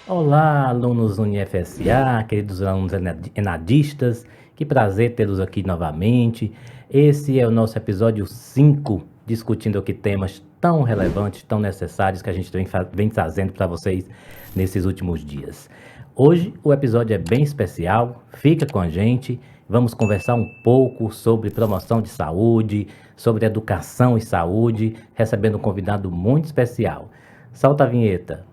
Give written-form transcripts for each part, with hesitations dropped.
Olá, alunos UniFSA, queridos alunos enadistas, que prazer tê-los aqui novamente. Esse é o nosso episódio 5, discutindo aqui temas tão relevantes, tão necessários que a gente vem trazendo para vocês nesses últimos dias. Hoje o episódio é bem especial, fica com a gente, vamos conversar um pouco sobre promoção de saúde, sobre educação e saúde, recebendo um convidado muito especial. Solta a vinheta.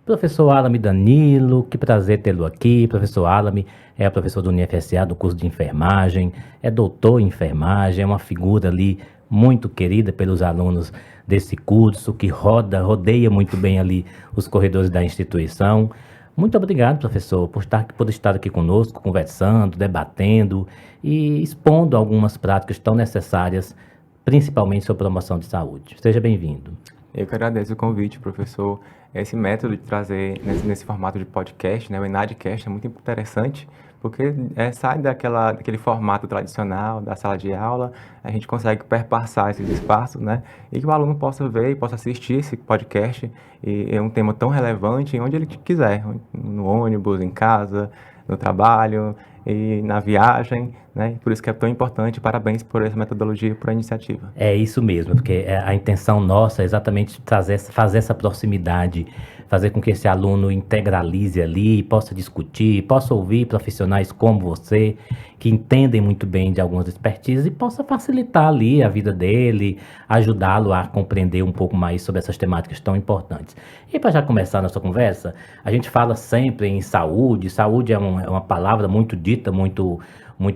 Professor Alame Danilo, que prazer tê-lo aqui. Professor Alame é professor do UniFSA do curso de enfermagem, é doutor em enfermagem, é uma figura ali muito querida pelos alunos desse curso, que rodeia muito bem ali os corredores da instituição. Muito obrigado, professor, por estar aqui conosco, conversando, debatendo e expondo algumas práticas tão necessárias, principalmente sobre promoção de saúde. Seja bem-vindo. Eu que agradeço o convite, professor. Esse método de trazer nesse formato de podcast, né, o Enadcast, é muito interessante, porque sai daquele formato tradicional da sala de aula, a gente consegue perpassar esses espaços, né, e que o aluno possa ver e possa assistir esse podcast, e é um tema tão relevante onde ele quiser, no ônibus, em casa, no trabalho e na viagem, né? Por isso que é tão importante. Parabéns por essa metodologia e por a iniciativa. É isso mesmo, porque a intenção nossa é exatamente fazer essa proximidade, fazer com que esse aluno integralize ali, possa discutir, possa ouvir profissionais como você, que entendem muito bem de algumas expertises e possa facilitar ali a vida dele, ajudá-lo a compreender um pouco mais sobre essas temáticas tão importantes. E para já começar a nossa conversa, a gente fala sempre em saúde. Saúde é uma palavra muito dita, muito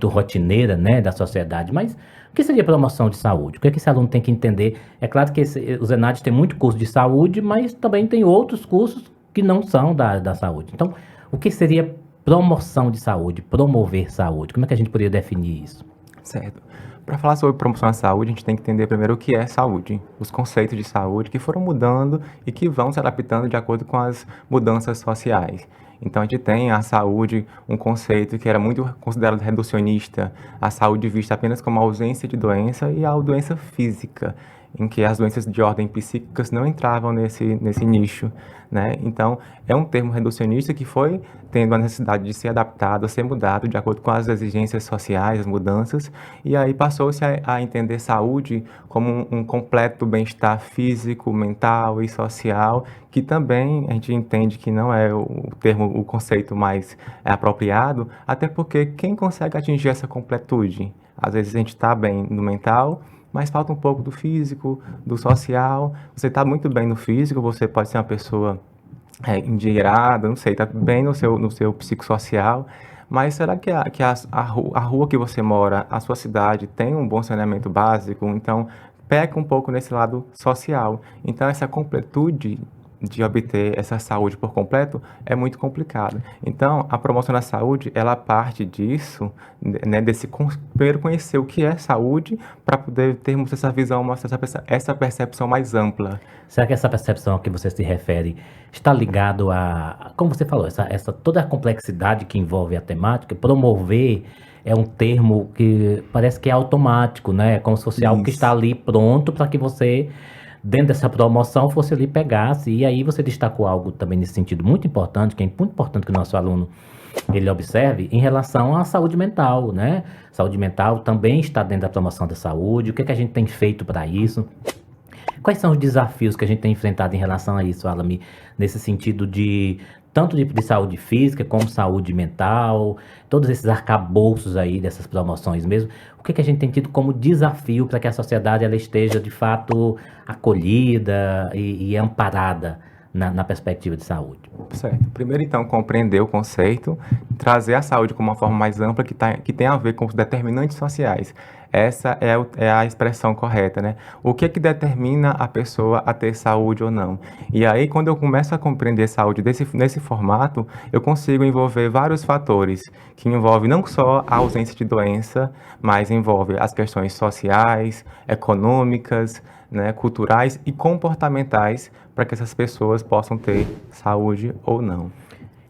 rotineira, né, da sociedade, mas o que seria promoção de saúde? O que é que esse aluno tem que entender? É claro que os ENADs têm muito curso de saúde, mas também tem outros cursos que não são da saúde. Então, o que seria promoção de saúde, promover saúde? Como é que a gente poderia definir isso? Certo. Para falar sobre promoção à saúde, a gente tem que entender primeiro o que é saúde, os conceitos de saúde que foram mudando e que vão se adaptando de acordo com as mudanças sociais. Então, a gente tem a saúde, um conceito que era muito considerado reducionista, a saúde vista apenas como a ausência de doença e a doença física, em que as doenças de ordem psíquicas não entravam nesse nicho, né? Então, é um termo reducionista que foi tendo a necessidade de ser adaptado, a ser mudado de acordo com as exigências sociais, as mudanças, e aí passou-se a entender saúde como um completo bem-estar físico, mental e social, que também a gente entende que não é o conceito mais apropriado, até porque quem consegue atingir essa completude? Às vezes a gente está bem no mental, mas falta um pouco do físico, do social. Você está muito bem no físico, você pode ser uma pessoa endinheirada, não sei, está bem no seu psicossocial, mas será que a rua que você mora, a sua cidade, tem um bom saneamento básico? Então, peca um pouco nesse lado social. Então, essa completude de obter essa saúde por completo é muito complicado. Então, a promoção da saúde, ela parte disso, né, primeiro conhecer o que é saúde, para poder termos essa visão, essa percepção mais ampla. Será que essa percepção a que você se refere está ligado como você falou, toda a complexidade que envolve a temática? Promover é um termo que parece que é automático, né? Como se fosse algo que está ali pronto para que você, dentro dessa promoção, fosse ali pegasse. E aí você destacou algo também nesse sentido muito importante, que é muito importante que o nosso aluno ele observe em relação à saúde mental, né? Saúde mental também está dentro da promoção da saúde. O que é que a gente tem feito para isso? Quais são os desafios que a gente tem enfrentado em relação a isso, Alame, nesse sentido tanto de saúde física como saúde mental, todos esses arcabouços aí dessas promoções mesmo, o que a gente tem tido como desafio para que a sociedade ela esteja de fato acolhida e amparada na perspectiva de saúde? Certo. Primeiro, então, compreender o conceito, trazer a saúde como uma forma mais ampla que tem a ver com os determinantes sociais. Essa é a expressão correta, né? O que determina a pessoa a ter saúde ou não? E aí, quando eu começo a compreender saúde nesse formato, eu consigo envolver vários fatores, que envolvem não só a ausência de doença, mas envolve as questões sociais, econômicas, né, culturais e comportamentais, para que essas pessoas possam ter saúde ou não.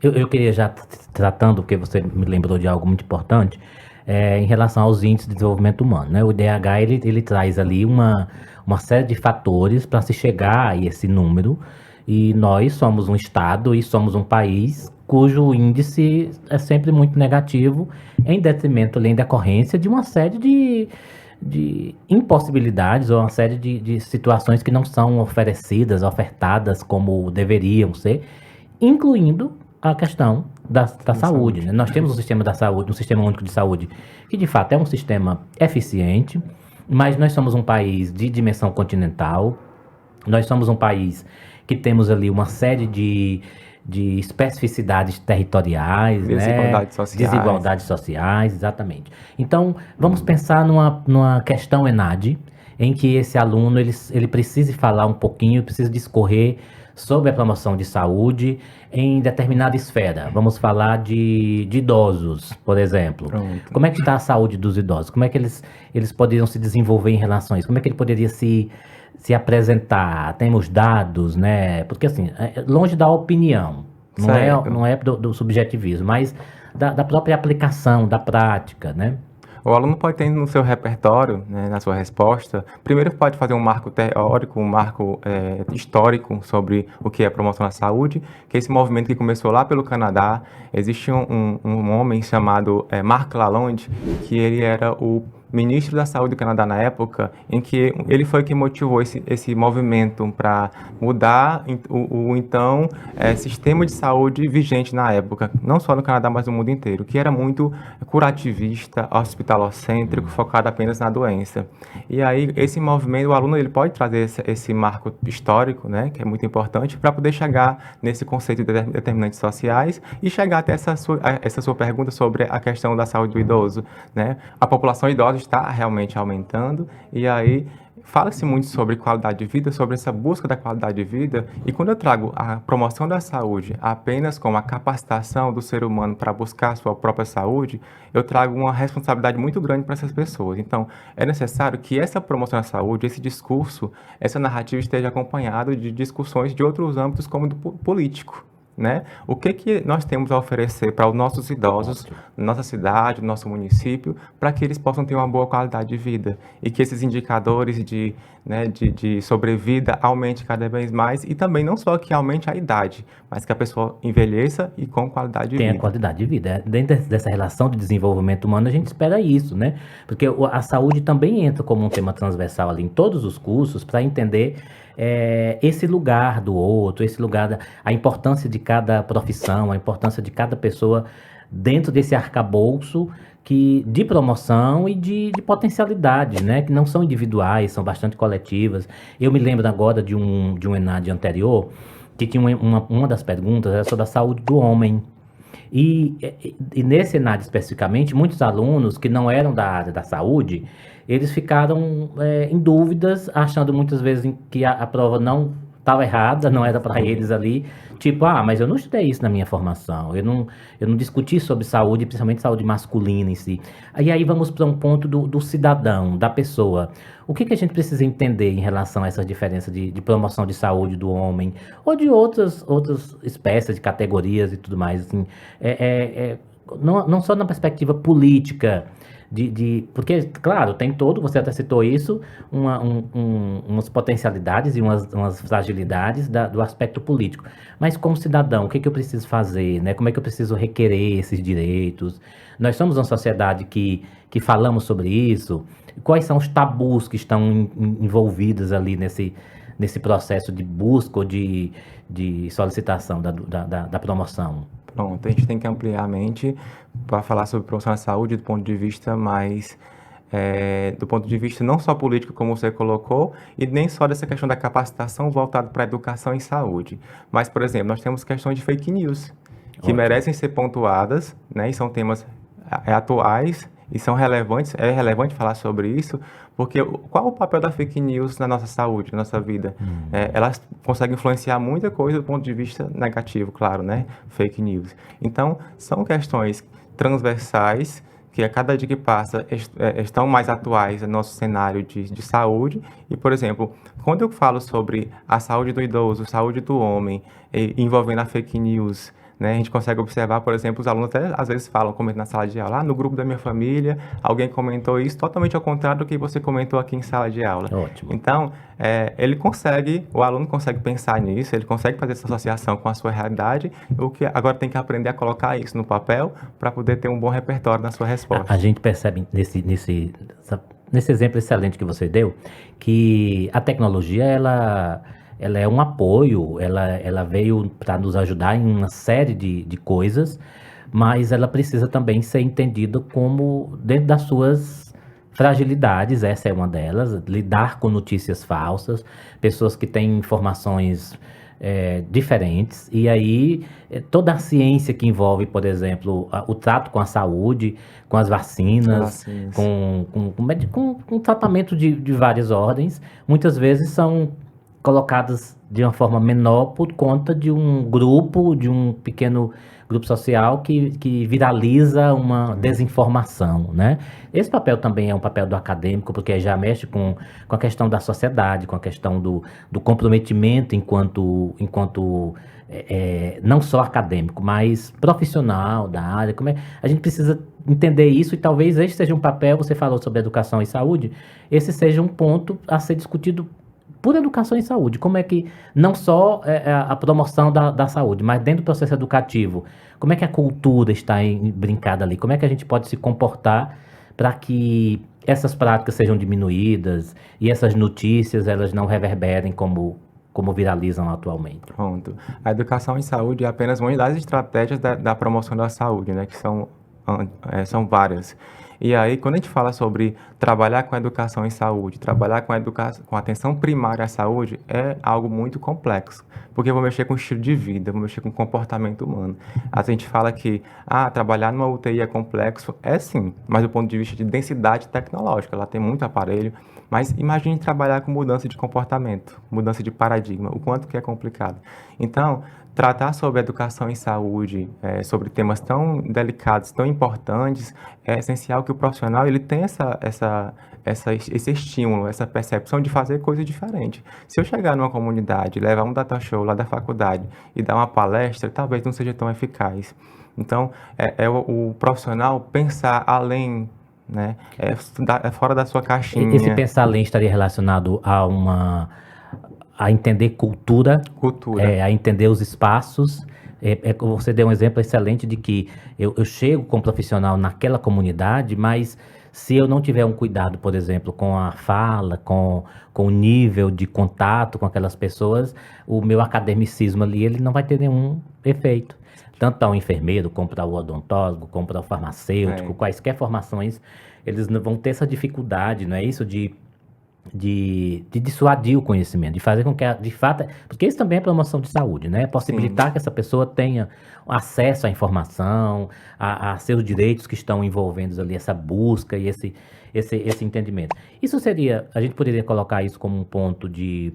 Eu queria já tratando, porque você me lembrou de algo muito importante, em relação aos índices de desenvolvimento humano, né? O IDH ele traz ali uma série de fatores para se chegar a esse número, e nós somos um estado e somos um país cujo índice é sempre muito negativo, em detrimento, além da decorrência de uma série de impossibilidades ou uma série de situações que não são oferecidas, ofertadas como deveriam ser, incluindo a questão da saúde, né? Nós temos um sistema da saúde, um sistema único de saúde, que de fato é um sistema eficiente, mas nós somos um país de dimensão continental, nós somos um país que temos ali uma série de especificidades territoriais, né? Desigualdades sociais. Desigualdades sociais, exatamente. Então, vamos pensar numa questão ENAD, em que esse aluno ele precise falar um pouquinho, precisa discorrer sobre a promoção de saúde em determinada esfera. Vamos falar de idosos, por exemplo. Pronto. Como é que está a saúde dos idosos? Como é que eles poderiam se desenvolver em relação a isso? Como é que ele poderia se apresentar? Temos dados, né? Porque assim, longe da opinião, Certo. não é do subjetivismo, mas da própria aplicação, da prática, né? O aluno pode ter no seu repertório, né, na sua resposta, primeiro pode fazer um marco teórico, um marco histórico sobre o que é a promoção da saúde, que é esse movimento que começou lá pelo Canadá. Existe um homem chamado Marc Lalonde, que ele era o ministro da Saúde do Canadá na época, em que ele foi quem motivou esse movimento para mudar o então sistema de saúde vigente na época, não só no Canadá, mas no mundo inteiro, que era muito curativista, hospitalocêntrico, focado apenas na doença. E aí, esse movimento, o aluno ele pode trazer esse marco histórico, né, que é muito importante, para poder chegar nesse conceito de determinantes sociais e chegar até essa sua pergunta sobre a questão da saúde do idoso, né? A população idosa está realmente aumentando, e aí fala-se muito sobre qualidade de vida, sobre essa busca da qualidade de vida, e quando eu trago a promoção da saúde apenas como a capacitação do ser humano para buscar a sua própria saúde, eu trago uma responsabilidade muito grande para essas pessoas. Então, é necessário que essa promoção da saúde, esse discurso, essa narrativa esteja acompanhado de discussões de outros âmbitos, como do político. Né? O que nós temos a oferecer para os nossos idosos, nossa cidade, nosso município, para que eles possam ter uma boa qualidade de vida e que esses indicadores de sobrevida aumente cada vez mais, e também não só que aumente a idade, mas que a pessoa envelheça e com qualidade de Tem vida. a qualidade de vida. Dentro dessa relação de desenvolvimento humano, a gente espera isso, né? Porque a saúde também entra como um tema transversal ali em todos os cursos, para entender esse lugar do outro, esse lugar, a importância de cada profissão, a importância de cada pessoa dentro desse arcabouço de promoção e de potencialidade, né? Que não são individuais, são bastante coletivas. Eu me lembro agora de um ENAD anterior, que tinha uma das perguntas era sobre a saúde do homem. E nesse ENAD especificamente, muitos alunos que não eram da área da saúde, eles ficaram em dúvidas, achando muitas vezes que a prova não estava errada, não era para eles ali. Tipo, mas eu não estudei isso na minha formação, eu não discuti sobre saúde, principalmente saúde masculina em si. E aí vamos para um ponto do cidadão, da pessoa. O que a gente precisa entender em relação a essa diferença de promoção de saúde do homem, ou de outras espécies de categorias e tudo mais, assim, não só na perspectiva política, porque, claro, tem você até citou isso, umas potencialidades e umas fragilidades do aspecto político. Mas como cidadão, o que eu preciso fazer, né? Como é que eu preciso requerer esses direitos? Nós somos uma sociedade que falamos sobre isso. Quais são os tabus que estão envolvidos ali nesse processo de busca ou de solicitação da promoção? Pronto, a gente tem que ampliar a mente para falar sobre promoção à saúde do ponto de vista mais, do ponto de vista não só político, como você colocou, e nem só dessa questão da capacitação voltada para a educação e saúde. Mas, por exemplo, nós temos questões de fake news, que merecem ser pontuadas, né, e são temas atuais e são relevantes. É relevante falar sobre isso, porque qual o papel da fake news na nossa saúde, na nossa vida? Elas conseguem influenciar muita coisa do ponto de vista negativo, claro, né? Fake news. Então, são questões transversais que a cada dia que passa estão mais atuais no nosso cenário de saúde. E, por exemplo, quando eu falo sobre a saúde do idoso, saúde do homem, envolvendo a fake news né? A gente consegue observar, por exemplo, os alunos até às vezes falam, comentam na sala de aula, no grupo da minha família, alguém comentou isso totalmente ao contrário do que você comentou aqui em sala de aula. Ótimo. Então, o aluno consegue pensar nisso, ele consegue fazer essa associação com a sua realidade, o que agora tem que aprender a colocar isso no papel para poder ter um bom repertório na sua resposta. A gente percebe nesse exemplo excelente que você deu, que a tecnologia, ela é um apoio, ela veio para nos ajudar em uma série de coisas, mas ela precisa também ser entendida como dentro das suas fragilidades, essa é uma delas, lidar com notícias falsas, pessoas que têm informações diferentes, e aí toda a ciência que envolve, por exemplo, o trato com a saúde, com as vacinas, Vacinas. com tratamento de várias ordens, muitas vezes são colocadas de uma forma menor por conta de um grupo, de um pequeno grupo social que viraliza uma desinformação, né? Esse papel também é um papel do acadêmico, porque já mexe com a questão da sociedade, com a questão do comprometimento enquanto não só acadêmico, mas profissional da área. A gente precisa entender isso e talvez esse seja um papel, você falou sobre educação e saúde, esse seja um ponto a ser discutido por educação e saúde. Como é que, não só a promoção da saúde, mas dentro do processo educativo, como é que a cultura está brincada ali? Como é que a gente pode se comportar para que essas práticas sejam diminuídas e essas notícias elas não reverberem como viralizam atualmente? Pronto. A educação em saúde é apenas uma das estratégias da promoção da saúde, né? Que são várias. E aí, quando a gente fala sobre trabalhar com a educação em saúde, trabalhar com a atenção primária à saúde, é algo muito complexo, porque eu vou mexer com o estilo de vida, vou mexer com o comportamento humano. A gente fala que trabalhar numa UTI é complexo, é sim, mas do ponto de vista de densidade tecnológica, ela tem muito aparelho, mas imagine trabalhar com mudança de comportamento, mudança de paradigma, o quanto que é complicado. Então, tratar sobre educação em saúde, sobre temas tão delicados, tão importantes, é essencial que o profissional ele tenha esse estímulo, essa percepção de fazer coisa diferente. Se eu chegar numa comunidade, levar um data show lá da faculdade e dar uma palestra, talvez não seja tão eficaz. Então, o profissional pensar além, né? É fora da sua Esse caixinha. pensar além estaria relacionado a entender cultura, Cultura. a entender os espaços. Você deu um exemplo excelente de que eu chego como profissional naquela comunidade, mas se eu não tiver um cuidado, por exemplo, com a fala, com o nível de contato com aquelas pessoas, o meu academicismo ali ele não vai ter nenhum efeito. Tanto para o enfermeiro, como para o odontólogo, como para o farmacêutico, É. quaisquer formações, eles não vão ter essa dificuldade, não é isso? De dissuadir o conhecimento, de fazer com que, de fato, porque isso também é promoção de saúde, né? Possibilitar Sim. que essa pessoa tenha acesso à informação, a seus direitos que estão envolvendo ali essa busca e esse entendimento. Isso seria, a gente poderia colocar isso como um ponto de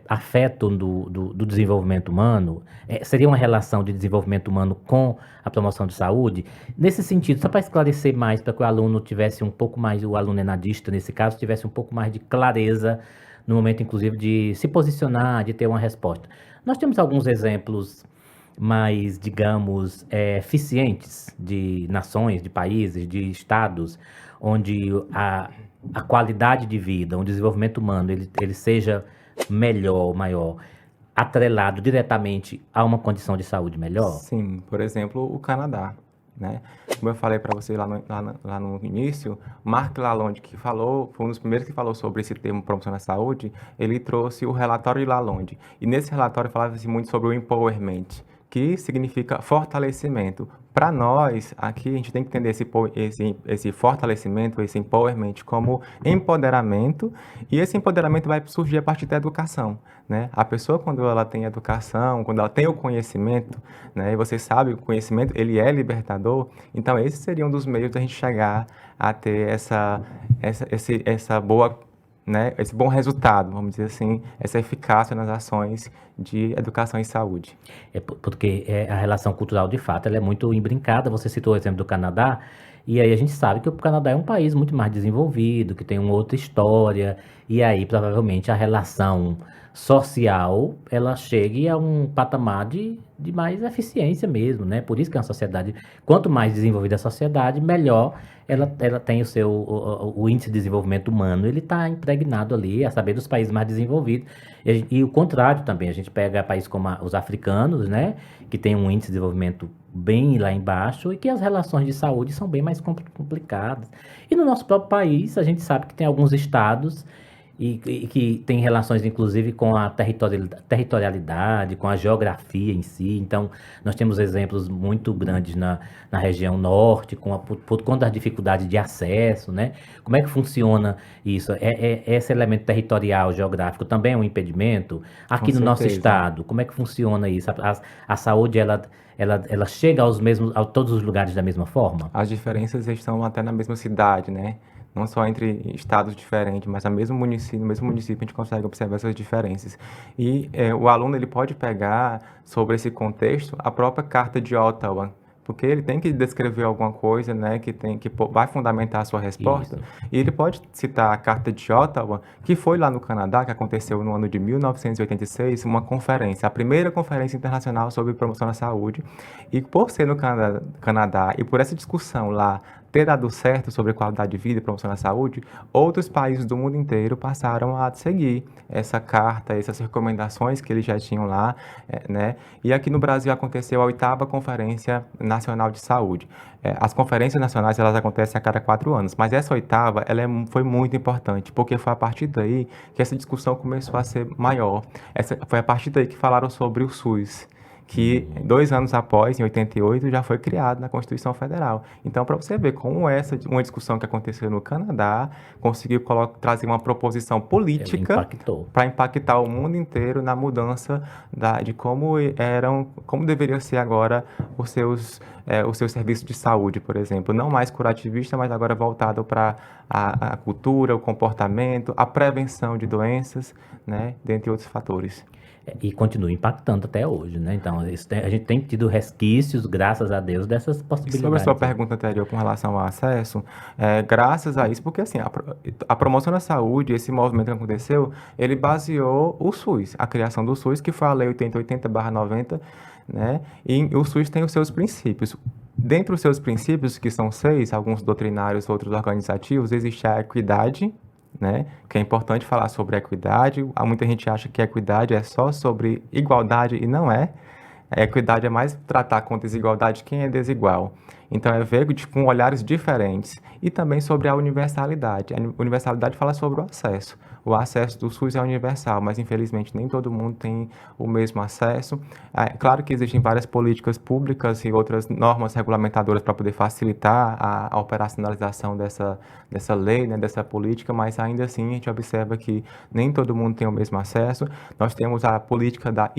afeto do desenvolvimento humano, seria uma relação de desenvolvimento humano com a promoção de saúde. Nesse sentido, só para esclarecer mais, para que o aluno tivesse um pouco mais, o aluno enadista nesse caso, tivesse um pouco mais de clareza no momento, inclusive, de se posicionar, de ter uma resposta. Nós temos alguns exemplos mais, digamos, eficientes de nações, de países, de estados, onde a qualidade de vida, o desenvolvimento humano, ele seja melhor, maior, atrelado diretamente a uma condição de saúde melhor? Sim, por exemplo, o Canadá, né? Como eu falei para você lá no início, Mark Lalonde, que falou, foi um dos primeiros que falou sobre esse termo promoção da saúde, ele trouxe o relatório de Lalonde. E nesse relatório falava-se muito sobre o empowerment, que significa fortalecimento. Para nós, aqui a gente tem que entender esse fortalecimento, esse empowerment como empoderamento, e esse empoderamento vai surgir a partir da educação, né? A pessoa, quando ela tem educação, quando ela tem o conhecimento, né? E você sabe, o conhecimento, ele é libertador, então esse seria um dos meios da gente chegar a ter essa boa, né? Esse bom resultado, vamos dizer assim, essa eficácia nas ações de educação e saúde. Porque a relação cultural, de fato, ela é muito imbrincada. Você citou o exemplo do Canadá, e aí a gente sabe que o Canadá é um país muito mais desenvolvido, que tem uma outra história, e aí provavelmente a relação social ela chegue a um patamar de mais eficiência mesmo, né? Por isso que é uma sociedade, quanto mais desenvolvida a sociedade, melhor ela tem o índice de desenvolvimento humano, ele está impregnado ali, a saber dos países mais desenvolvidos. E o contrário também, a gente pega países como os africanos, né? Que tem um índice de desenvolvimento bem lá embaixo e que as relações de saúde são bem mais complicadas. E no nosso próprio país, a gente sabe que tem alguns estados e que tem relações, inclusive, com a territorialidade, com a geografia em si. Então, nós temos exemplos muito grandes na região norte, por conta das dificuldades de acesso, né? Como é que funciona isso? Esse elemento territorial, geográfico, também é um impedimento? Com Aqui no nosso certeza. estado, como é que funciona isso? A saúde, ela chega a todos os lugares da mesma forma? As diferenças estão até na mesma cidade, né? Não só entre estados diferentes, mas no mesmo município a gente consegue observar essas diferenças. E o aluno ele pode pegar sobre esse contexto a própria Carta de Ottawa, porque ele tem que descrever alguma coisa, né, vai fundamentar a sua resposta. Isso. E ele pode citar a Carta de Ottawa, que foi lá no Canadá, que aconteceu no ano de 1986, uma conferência, a primeira conferência internacional sobre promoção da saúde. E por ser no Canadá e por essa discussão lá ter dado certo sobre qualidade de vida e promoção da saúde, outros países do mundo inteiro passaram a seguir essa carta, essas recomendações que eles já tinham lá, né? E aqui no Brasil aconteceu a 8ª Conferência Nacional de Saúde. As conferências nacionais, elas acontecem a cada 4 anos, mas essa 8ª, foi muito importante, porque foi a partir daí que essa discussão começou a ser maior. Foi a partir daí que falaram sobre o SUS, que 2 anos após, em 88, já foi criado na Constituição Federal. Então, para você ver como uma discussão que aconteceu no Canadá conseguiu trazer uma proposição Ela política impactou. para impactar o mundo inteiro na mudança de como deveriam ser agora os seus serviços de saúde, por exemplo. Não mais curativista, mas agora voltado para a cultura, o comportamento, a prevenção de doenças, né, dentre outros fatores. E continua impactando até hoje, né? Então, a gente tem tido resquícios, graças a Deus, dessas E sobre a sua possibilidades aí. pergunta anterior com relação ao acesso, graças a isso, porque assim, a promoção da saúde, esse movimento que aconteceu, ele baseou o SUS, a criação do SUS, que foi a Lei 8080/90, né? E o SUS tem os seus princípios. Dentre os seus princípios, que são 6, alguns doutrinários, outros organizativos, existe a equidade, né? Que é importante falar sobre equidade. Muita gente acha que equidade é só sobre igualdade e não é. A equidade é mais tratar com desigualdade quem é desigual. Então, é ver com olhares diferentes. E também sobre a universalidade. A universalidade fala sobre o acesso. O acesso do SUS é universal, mas infelizmente nem todo mundo tem o mesmo acesso. É claro que existem várias políticas públicas e outras normas regulamentadoras para poder facilitar a operacionalização dessa lei, né, dessa política, mas ainda assim a gente observa que nem todo mundo tem o mesmo acesso. Nós temos a política da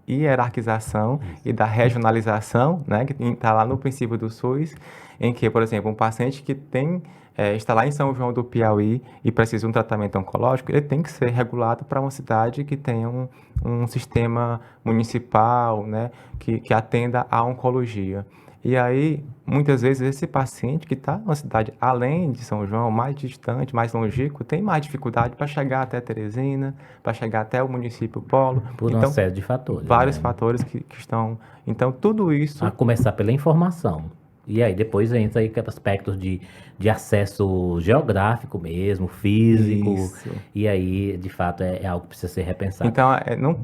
hierarquização e da regionalização, né, que está lá no princípio do SUS, em que, por exemplo, um paciente que está lá em São João do Piauí e precisa de um tratamento oncológico, ele tem que ser regulado para uma cidade que tenha um sistema municipal, né, que atenda à oncologia. E aí, muitas vezes, esse paciente que está numa cidade além de São João, mais distante, mais longínquo, tem mais dificuldade para chegar até Teresina, para chegar até o município polo. Por uma Então, série de fatores, vários né? fatores que estão. Então, tudo A isso. começar pela informação. E aí depois entra aí aspectos de acesso geográfico mesmo, físico. Isso. E aí, de fato, é algo que precisa ser repensado. Então,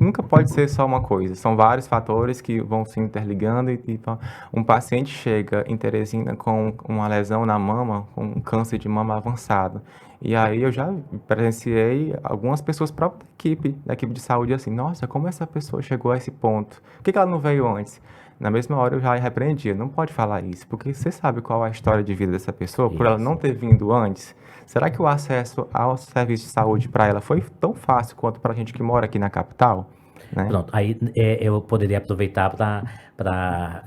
nunca pode ser só uma coisa. São vários fatores que vão se interligando um paciente chega em Teresina com uma lesão na mama, com um câncer de mama avançado. E aí eu já presenciei algumas pessoas próprias da equipe de saúde assim, nossa, como essa pessoa chegou a esse ponto? Por que ela não veio antes? Na mesma hora eu já repreendia, não pode falar isso, porque você sabe qual é a história de vida dessa pessoa, por ela não Isso. ter vindo antes. Será que o acesso ao serviço de saúde para ela foi tão fácil quanto para a gente que mora aqui na capital, né? Pronto, aí eu poderia aproveitar para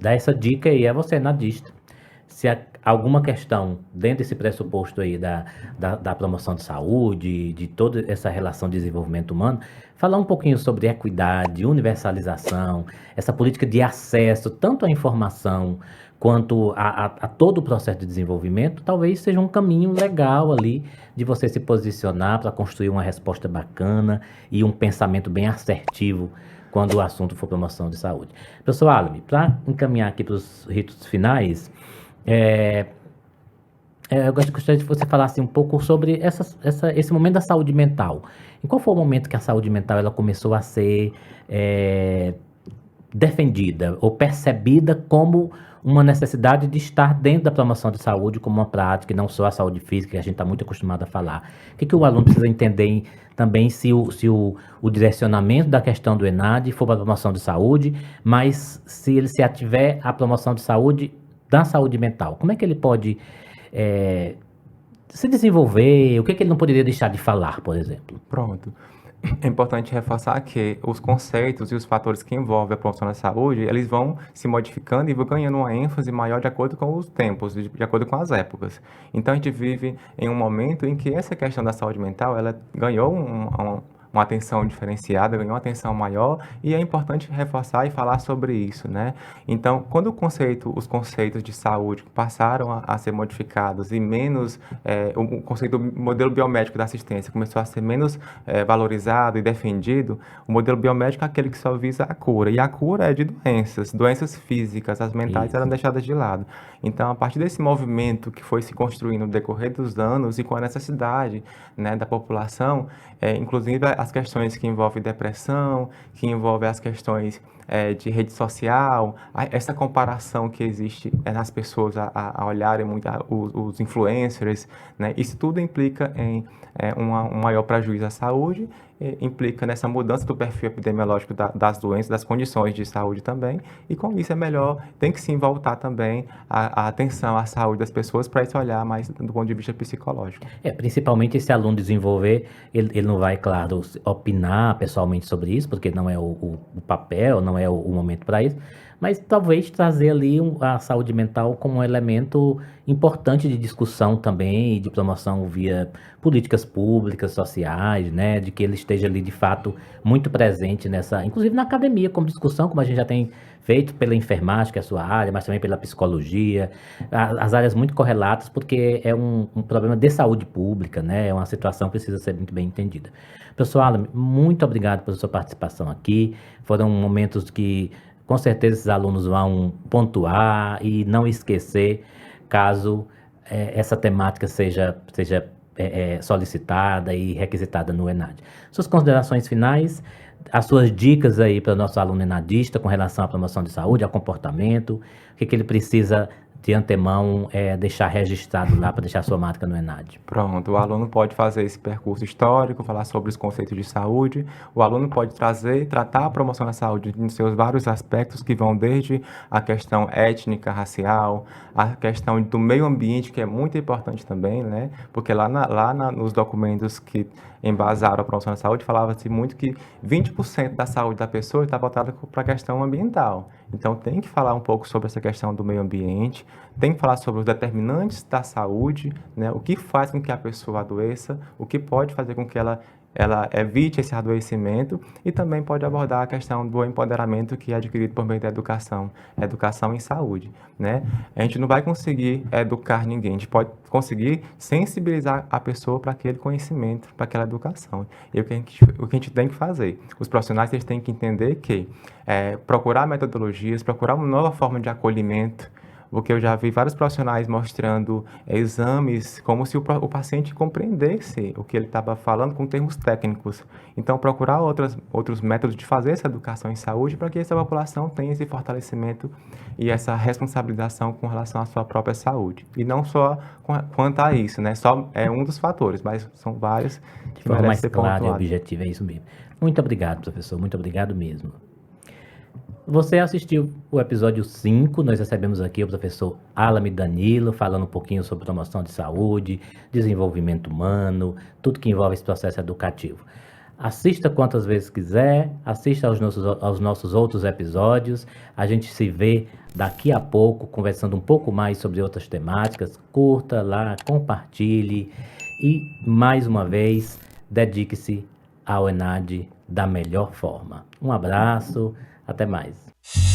dar essa dica aí a você, nadista. se há alguma questão dentro desse pressuposto aí da promoção de saúde, de toda essa relação de desenvolvimento humano, falar um pouquinho sobre equidade, universalização, essa política de acesso tanto à informação quanto a todo o processo de desenvolvimento, talvez seja um caminho legal ali de você se posicionar para construir uma resposta bacana e um pensamento bem assertivo quando o assunto for promoção de saúde. Professor Alame, para encaminhar aqui para os ritos finais, é, eu gostaria de que você falasse um pouco sobre esse momento da saúde mental. Em qual foi o momento que a saúde mental ela começou a ser é, defendida ou percebida como uma necessidade de estar dentro da promoção de saúde como uma prática, e não só a saúde física, que a gente está muito acostumado a falar. O que o aluno precisa entender também se o direcionamento da questão do ENAD for para a promoção de saúde, mas se ele se ativer à promoção de saúde da saúde mental, como é que ele pode se desenvolver? O que ele não poderia deixar de falar, por exemplo? Pronto. É importante reforçar que os conceitos e os fatores que envolvem a promoção da saúde, eles vão se modificando e vão ganhando uma ênfase maior de acordo com os tempos, de acordo com as épocas. Então, a gente vive em um momento em que essa questão da saúde mental, ela ganhou uma atenção diferenciada, ganhou uma atenção maior, e é importante reforçar e falar sobre isso, né? Então, quando os conceitos de saúde passaram a ser modificados e menos, o conceito do modelo biomédico da assistência começou a ser menos valorizado e defendido, o modelo biomédico é aquele que só visa a cura, e a cura é de doenças físicas, as mentais eram deixadas de lado. Então, a partir desse movimento que foi se construindo no decorrer dos anos e com a necessidade, né, da população, inclusive as questões que envolvem depressão, que envolvem as questões de rede social, essa comparação que existe nas pessoas a olharem muito os influencers, né? Isso tudo implica em um maior prejuízo à saúde, implica nessa mudança do perfil epidemiológico das doenças, das condições de saúde também, e com isso tem que sim voltar também a atenção à saúde das pessoas para esse olhar mais do ponto de vista psicológico. Principalmente esse aluno desenvolver, ele não vai, claro, opinar pessoalmente sobre isso, porque não é o papel, não é o momento para isso, mas talvez trazer ali a saúde mental como um elemento importante de discussão também e de promoção via políticas públicas, sociais, né, de que ele esteja ali de fato muito presente inclusive na academia, como discussão, como a gente já tem feito pela enfermagem, que é a sua área, mas também pela psicologia, as áreas muito correlatas, porque é um problema de saúde pública, né, é uma situação que precisa ser muito bem entendida. Pessoal, muito obrigado pela sua participação aqui, foram momentos que com certeza esses alunos vão pontuar e não esquecer caso essa temática seja solicitada e requisitada no ENAD. Suas considerações finais, as suas dicas aí para o nosso aluno enadista com relação à promoção de saúde, ao comportamento, o que ele precisa de antemão deixar registrado lá para deixar sua marca no ENAD. Pronto, o aluno pode fazer esse percurso histórico, falar sobre os conceitos de saúde, o aluno pode tratar a promoção da saúde em seus vários aspectos, que vão desde a questão étnica, racial, a questão do meio ambiente, que é muito importante também, né? Porque nos documentos que embasaram a promoção da saúde, falava-se muito que 20% da saúde da pessoa está voltada para a questão ambiental. Então, tem que falar um pouco sobre essa questão do meio ambiente, tem que falar sobre os determinantes da saúde, né? O que faz com que a pessoa adoeça, o que pode fazer com que ela evite esse adoecimento, e também pode abordar a questão do empoderamento que é adquirido por meio da educação em saúde, né? A gente não vai conseguir educar ninguém, a gente pode conseguir sensibilizar a pessoa para aquele conhecimento, para aquela educação. E o que a gente tem que fazer? Os profissionais eles têm que entender que procurar metodologias, procurar uma nova forma de acolhimento, porque eu já vi vários profissionais mostrando exames como se o paciente compreendesse o que ele estava falando com termos técnicos. Então, procurar outros métodos de fazer essa educação em saúde para que essa população tenha esse fortalecimento e essa responsabilização com relação à sua própria saúde. E não só quanto a isso, né? Só é um dos fatores, mas são vários que merecem mais ser claro e objetivo, é isso mesmo. Muito obrigado, professor. Muito obrigado mesmo. Você assistiu o episódio 5, nós recebemos aqui o professor Alame Danilo, falando um pouquinho sobre promoção de saúde, desenvolvimento humano, tudo que envolve esse processo educativo. Assista quantas vezes quiser, assista aos nossos outros episódios, a gente se vê daqui a pouco, conversando um pouco mais sobre outras temáticas. Curta lá, compartilhe e, mais uma vez, dedique-se ao ENAD da melhor forma. Um abraço, até mais.